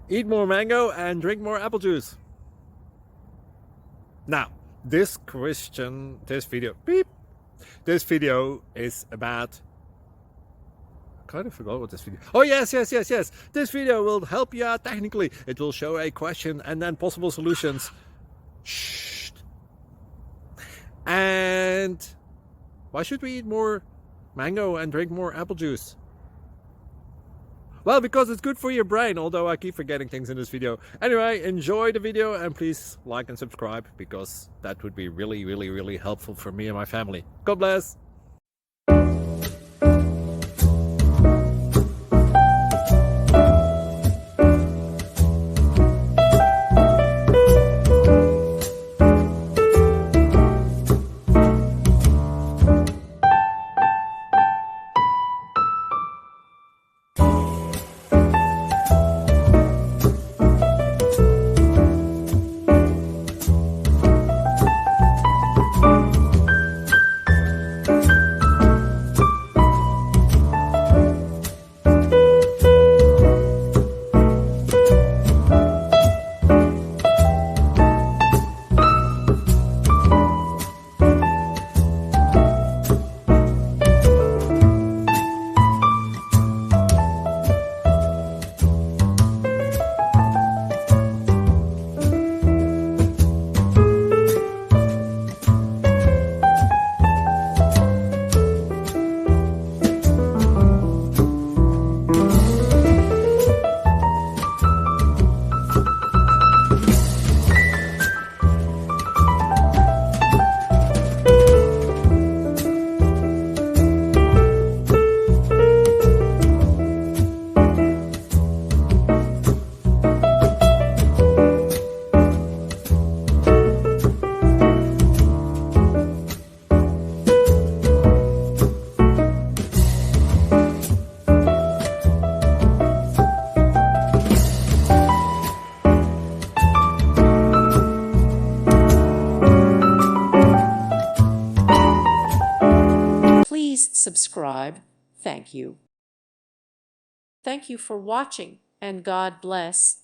Eat more mango and drink more apple juice. Now, this video is about... I kind of forgot what this video... Oh, yes. This video will help you out technically. It will show a question and then possible solutions. Shh. And why should we eat more mango and drink more apple juice? Well, because it's good for your brain, although I keep forgetting things in this video. Anyway, enjoy the video and please like and subscribe, because that would be really helpful for me and my family. God bless! Please subscribe. Thank you. Thank you for watching, and God bless.